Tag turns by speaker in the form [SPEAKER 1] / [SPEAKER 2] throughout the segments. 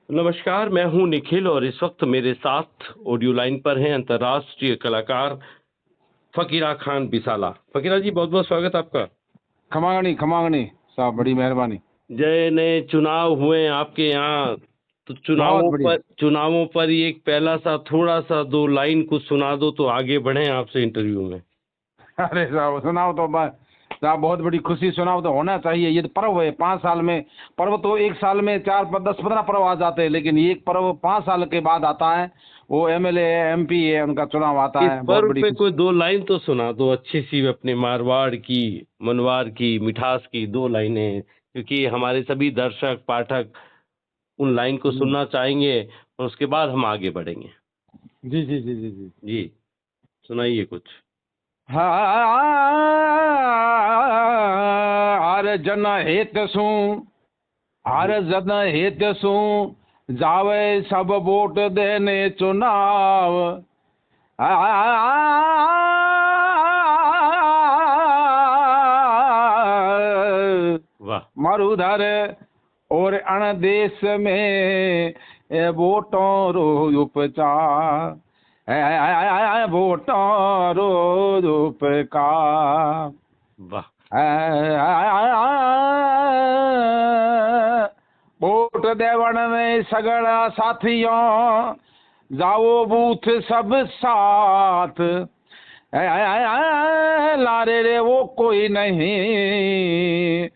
[SPEAKER 1] नमस्कार, मैं हूँ निखिल और इस वक्त मेरे साथ ऑडियो लाइन पर हैं अंतर्राष्ट्रीय कलाकार फ़कीरा खान बिसाला। फ़कीरा जी, बहुत-बहुत स्वागत आपका।
[SPEAKER 2] खमागणी खमागणी साहब, बड़ी मेहरबानी।
[SPEAKER 1] जय नए चुनाव हुए आपके यहाँ, तो
[SPEAKER 2] बहुत बढ़िया।
[SPEAKER 1] चुनावों पर ही एक पहला सा थोड़ा-सा 2 लाइन कुछ सुना दो तो आगे बढ़ें आपसे इंटरव्यू में।
[SPEAKER 2] अरे साहब सुनाओ तो साहब, बहुत बड़ी खुशी। सुनाओ तो होना चाहिए। ये तो पर्व है 5 साल में। पर्व तो एक साल में 4 10 15 पर्व आ जाते हैं, लेकिन ये एक पर्व 5 साल के बाद आता है। वो एमएलए एमपी है, उनका चुनाव आता
[SPEAKER 1] इस
[SPEAKER 2] है। बहुत
[SPEAKER 1] पर्व
[SPEAKER 2] बड़ी
[SPEAKER 1] पे
[SPEAKER 2] खुशी।
[SPEAKER 1] कोई 2 लाइन तो सुना दो अच्छी-सी अपने मारवाड़ की, मनवार की, मिठास की 2 लाइनें, क्योंकि हमारे सभी दर्शक, पाठक उन लाइन को
[SPEAKER 2] हम्म।
[SPEAKER 1] सुनना चाहेंगे और उसके बाद हम आगे बढ़ेंगे।
[SPEAKER 2] जी जी जी जी जी।
[SPEAKER 1] जी, सुनाइए कुछ।
[SPEAKER 2] हर जन हित सू, हर जन हित सू जावे सब वोट देने चुनाव।
[SPEAKER 1] वाह!
[SPEAKER 2] मरुधर और अण देश में वोटों रो उपचार, वोटों रो उपकार।
[SPEAKER 1] वाह!
[SPEAKER 2] वोट देवण में सगड़ा साथियों, जाओ बूथ सब साथ। लारे रे वो कोई नहीं,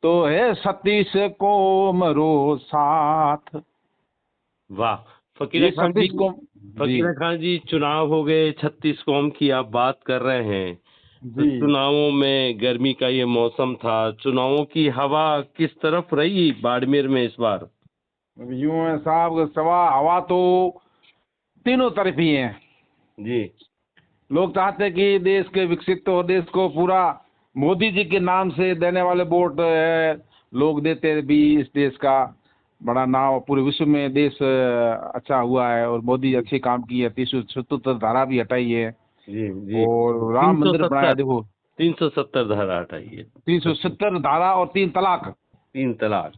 [SPEAKER 2] तो है सतीश को मरो साथ।
[SPEAKER 1] वाह! फ़कीरा
[SPEAKER 2] ये
[SPEAKER 1] खान जी,
[SPEAKER 2] सतीश को। जी
[SPEAKER 1] फ़कीरा खान जी, चुनाव हो गए, 36 कौम की आप बात कर रहे हैं। तो
[SPEAKER 2] जी।
[SPEAKER 1] चुनावों में गर्मी का ये मौसम था, चुनावों की हवा किस तरफ रही बाड़मेर में इस बार?
[SPEAKER 2] यूं है साहब, सवा हवा तो तीनों तरफ ही है।
[SPEAKER 1] जी,
[SPEAKER 2] लोग चाहते हैं कि देश के विकसित हो, देश को पूरा मोदी जी के नाम से देने वाले वोट है। लोग देते भी, इस देश का बड़ा नाम पूरे विश्व में देश अच्छा हुआ है और मोदी अच्छे काम किए। 377 धारा भी हटाई है
[SPEAKER 1] जी, जी।
[SPEAKER 2] और राम मंदिर बनाया।
[SPEAKER 1] 370
[SPEAKER 2] देखो,
[SPEAKER 1] 370 धारा हटाइए।
[SPEAKER 2] 370 धारा और 3 तलाक।
[SPEAKER 1] 3 तलाक।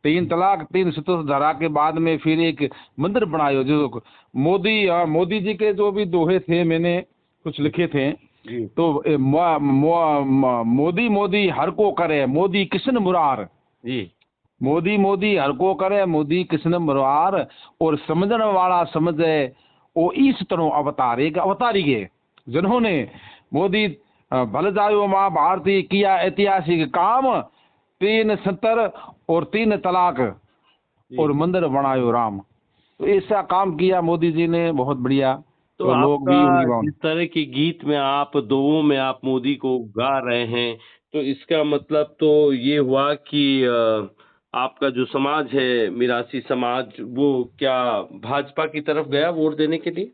[SPEAKER 2] 3 तलाक, 377 धारा के बाद में फिर एक मंदिर बनाए हो जो मोदी जी के जो भी दोहे थे, मैंने कुछ लिखे थे।
[SPEAKER 1] जी,
[SPEAKER 2] तो मोदी मोदी हर को करे, मोदी किशन मुरार।
[SPEAKER 1] जी,
[SPEAKER 2] मोदी मोदी हर को करे, मोदी किशन मुरार। और समझण वाला समझे, ओ इस तरह अवतार, एक अवतारी है जिन्होंने मोदी भल जायो माँ भारती किया ऐतिहासिक काम। 370 और 3 तलाक
[SPEAKER 1] जी।
[SPEAKER 2] और मंदिर बनायो राम। तो ऐसा काम किया मोदी जी ने, बहुत बढ़िया।
[SPEAKER 1] तो
[SPEAKER 2] तो लोग
[SPEAKER 1] आपका
[SPEAKER 2] भी उनकी
[SPEAKER 1] जिस तरह के गीत में आप दोओं में आप मोदी को गा रहे हैं, तो इसका मतलब तो ये हुआ कि आपका जो समाज है, मिरासी समाज, वो क्या भाजपा की तरफ गया वोट देने के लिए?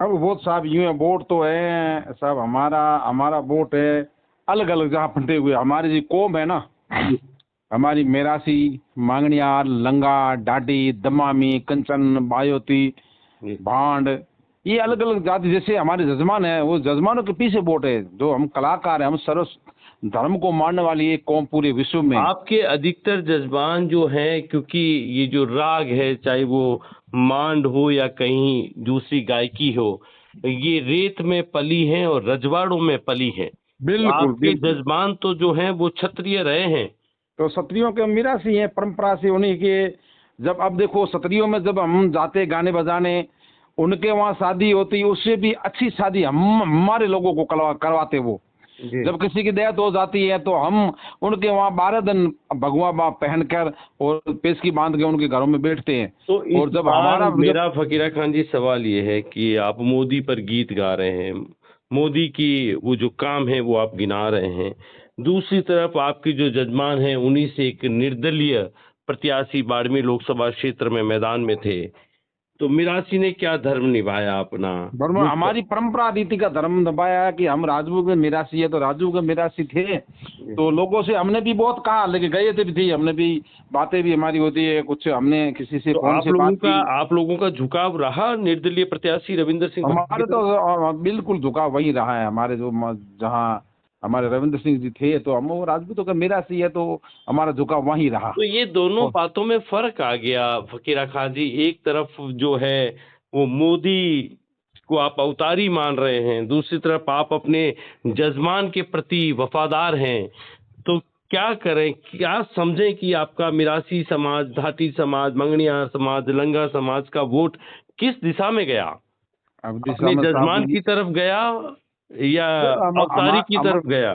[SPEAKER 2] अब वोट साहब यूं है, वोट तो है साहब, हमारा हमारा वोट है अलग अलग जगह बंटे हुए। हमारी जो कौम है ना,
[SPEAKER 1] जी,
[SPEAKER 2] हमारी मेरासी, मांगणियार, लंगा, डाडी, दमामी, कंचन, बायोती,
[SPEAKER 1] जी।
[SPEAKER 2] भांड, ये अलग अलग जाति। जैसे हमारे जजमान है, वो जजमानों के पीछे वोट है। जो हम कलाकार हैं, हम सर्व धर्म को मानने वाली एक कौम पूरे विश्व में।
[SPEAKER 1] आपके अधिकतर जज़बान जो हैं, क्योंकि ये जो राग है, चाहे वो मांड हो या कहीं दूसरी गायकी हो, ये रेत में पली हैं और रजवाड़ों में पली हैं। तो
[SPEAKER 2] बिल्कुल
[SPEAKER 1] आपके
[SPEAKER 2] बिल्कुल।
[SPEAKER 1] जज़बान तो जो हैं वो क्षत्रिय रहे हैं।
[SPEAKER 2] तो क्षत्रियों के मिरासी हैं, परंपरा से उन्हीं के। जब अब देखो, क्षत्रियों में जब हम जाते गाने बजाने, उनके वहाँ शादी होती, उससे भी अच्छी शादी हम हमारे लोगों को करवाते वो।
[SPEAKER 1] जी।
[SPEAKER 2] जब किसी की डेथ हो जाती है तो हम उनके वहाँ 12 दिन भगवा पहनकर और पेशकी बांध के उनके घरों में बैठते हैं।
[SPEAKER 1] तो इस
[SPEAKER 2] और जब
[SPEAKER 1] बार
[SPEAKER 2] हमारा जब
[SPEAKER 1] मेरा फ़कीरा खान जी सवाल ये है कि आप मोदी पर गीत गा रहे हैं, मोदी की वो जो काम है वो आप गिना रहे हैं। दूसरी तरफ आपके जो जजमान हैं उन्हीं से एक निर्दलीय प्रत्याशी बाड़मेर लोकसभा क्षेत्र में मैदान में थे। तो मिरासी ने क्या धर्म निभाया अपना?
[SPEAKER 2] बर्मा,
[SPEAKER 1] वो क
[SPEAKER 2] हमारी परंपरा रीति का धर्म दबाया है कि हम राजू के मिरासी है, तो राजू के मिरासी थे। तो लोगों से हमने भी बहुत कहा, लेके गए थे भी थी, हमने भी बातें भी हमारी होती है कुछ। हमने किसी से
[SPEAKER 1] तो
[SPEAKER 2] फोन से बात की।
[SPEAKER 1] आप लोगों का झुकाव रहा निर्दलीय प्रत्याशी रविंदर सिंह भाटी की
[SPEAKER 2] हमारे तो
[SPEAKER 1] तरफ?
[SPEAKER 2] बिल्कुल झुकाव वही रहा है। हमारे जो जहाँ हमारे रविंद्र सिंह जी थे, तो हम वो राजपूतों का मिरासी है, तो हमारा झुकाव वहीं रहा।
[SPEAKER 1] तो ये दोनों
[SPEAKER 2] और
[SPEAKER 1] बातों में फर्क आ गया फकीरा खान जी। एक तरफ जो है वो मोदी को आप अवतारी मान रहे हैं, दूसरी तरफ आप अपने जजमान के प्रति वफादार हैं। तो क्या करें, क्या समझें कि आपका मिरासी समाज, धाटी समाज, मंगनियार समाज, लंगा समाज का वोट किस दिशा में गया?
[SPEAKER 2] अब दिशा
[SPEAKER 1] अपने
[SPEAKER 2] में साहब
[SPEAKER 1] जजमान की तरफ गया या अवतारी की
[SPEAKER 2] हम
[SPEAKER 1] तरफ गया?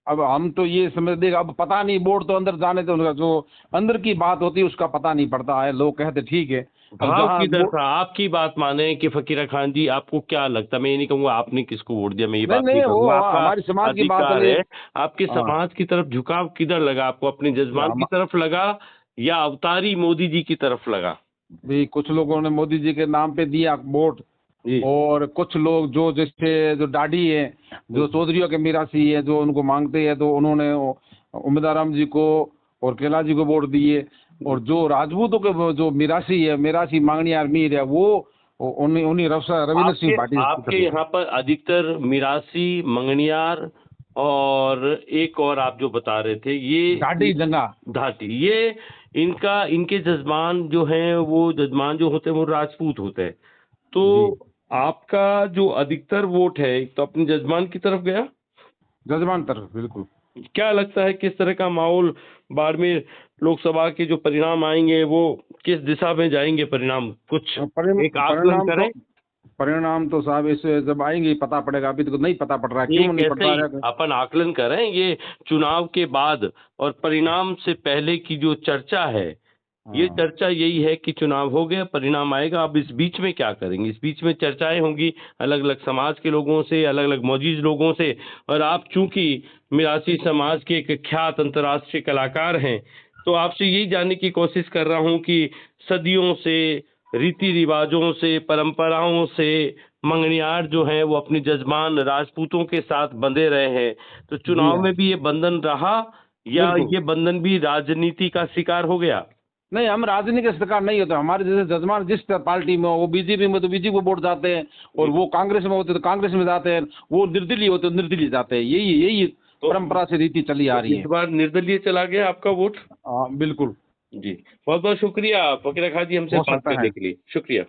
[SPEAKER 2] अब हम तो ये समझ देगा, अब पता नहीं, बोर्ड तो अंदर जाने तो उनका जो अंदर की बात होती है उसका पता नहीं पड़ता है। लोग कहते ठीक है, अब
[SPEAKER 1] भाव
[SPEAKER 2] जहाँ
[SPEAKER 1] किधर था? आपकी बात माने कि फकीरा खान जी, आपको क्या लगता है? मैं ये नहीं कहूंगा आपने किसको वोट दिया, मैं ये
[SPEAKER 2] नहीं
[SPEAKER 1] बात नहीं
[SPEAKER 2] नहीं, वो
[SPEAKER 1] करूंगा, आपका
[SPEAKER 2] हमारी समाज की बात
[SPEAKER 1] अधिकार
[SPEAKER 2] है।
[SPEAKER 1] है। आपके
[SPEAKER 2] हाँ,
[SPEAKER 1] समाज की तरफ झुकाव किधर लगा आपको? अपने जजमान की तरफ लगा या अवतारी मोदी जी की तरफ लगा?
[SPEAKER 2] भी कुछ लोगों ने मोदी जी के नाम पे दिया वोट,
[SPEAKER 1] जी।
[SPEAKER 2] और कुछ लोग जो जैसे जो डाडी है, जो चौधरियों के मिरासी है, जो उनको मांगते हैं, तो उन्होंने उम्मीदाराम जी को और केला जी को वोट दिए। और जो राजपूतों के जो मिरासी है, मिरासी मांगनियार मीर है, वो उन्हीं उन्हीं रविंद्र
[SPEAKER 1] आपके
[SPEAKER 2] सिंह पाटिल की
[SPEAKER 1] आपके
[SPEAKER 2] तरफ।
[SPEAKER 1] यहाँ पर अधिकतर मिरासी, मंगनियार और एक और आप जो बता रहे थे,
[SPEAKER 2] डाडी
[SPEAKER 1] ये
[SPEAKER 2] जंगा।
[SPEAKER 1] धाटी, ये इनका इनके जजमान जो हैं, वो जजमान जो होते हैं वो राजपूत होते हैं। तो
[SPEAKER 2] जी,
[SPEAKER 1] आपका जो अधिकतर वोट है तो अपने जजमान की तरफ गया।
[SPEAKER 2] जजमान तरफ बिल्कुल।
[SPEAKER 1] क्या लगता है किस तरह का माहौल बाड़मेर लोकसभा के जो परिणाम आएंगे वो किस दिशा में जाएंगे? परिणाम कुछ एक आकलन
[SPEAKER 2] परिणाम तो
[SPEAKER 1] करें।
[SPEAKER 2] साहब इसे जब आएंगे ही पता पड़ेगा। अभी तो नहीं पता पड़ रहा है,
[SPEAKER 1] ये
[SPEAKER 2] क्यों नहीं
[SPEAKER 1] कैसे
[SPEAKER 2] पड़ता
[SPEAKER 1] ही
[SPEAKER 2] है?
[SPEAKER 1] अपन आकलन करें? ये चुनाव के बाद और परिणाम से पहले की जो चर्चा है, ये
[SPEAKER 2] हाँ,
[SPEAKER 1] चर्चा यही है कि चुनाव हो गया, परिणाम आएगा, अब इस बीच में क्या करेंगे? इस बीच में चर्चाएं होंगी अलग अलग समाज के लोगों से, अलग अलग मौजूद लोगों से। और आप चूंकि मिरासी समाज के एक ख्यात अंतर्राष्ट्रीय कलाकार हैं, तो आपसे यही जानने की कोशिश कर रहा हूं कि सदियों से, रीति रिवाजों से, परंपराओं से मंगनियार जो हैं वो अपने जजमान राजपूतों के साथ बंधे रहे हैं। तो
[SPEAKER 2] जी
[SPEAKER 1] चुनाव
[SPEAKER 2] हाँ,
[SPEAKER 1] में भी ये बंधन रहा या
[SPEAKER 2] बिल्कुल।
[SPEAKER 1] ये बंधन भी राजनीति का शिकार हो गया?
[SPEAKER 2] नहीं, हम राजनीति के शिकार नहीं होते। हमारे जैसे जजमान जिस पार्टी में हो, वो बीजेपी में तो बीजेपी को वोट जाते हैं, और वो कांग्रेस में होते तो कांग्रेस में जाते हैं, वो निर्दलीय होते तो निर्दलीय जाते हैं। यही यही
[SPEAKER 1] तो
[SPEAKER 2] परंपरा से रीति चली आ रही
[SPEAKER 1] इस
[SPEAKER 2] है।
[SPEAKER 1] बार निर्दलीय चला गया आपका वोट?
[SPEAKER 2] हाँ बिल्कुल।
[SPEAKER 1] जी, बहुत बहुत शुक्रिया फकीरा खान जी हमसे
[SPEAKER 2] हो
[SPEAKER 1] बात
[SPEAKER 2] सकता
[SPEAKER 1] करने
[SPEAKER 2] है।
[SPEAKER 1] के लिए। शुक्रिया।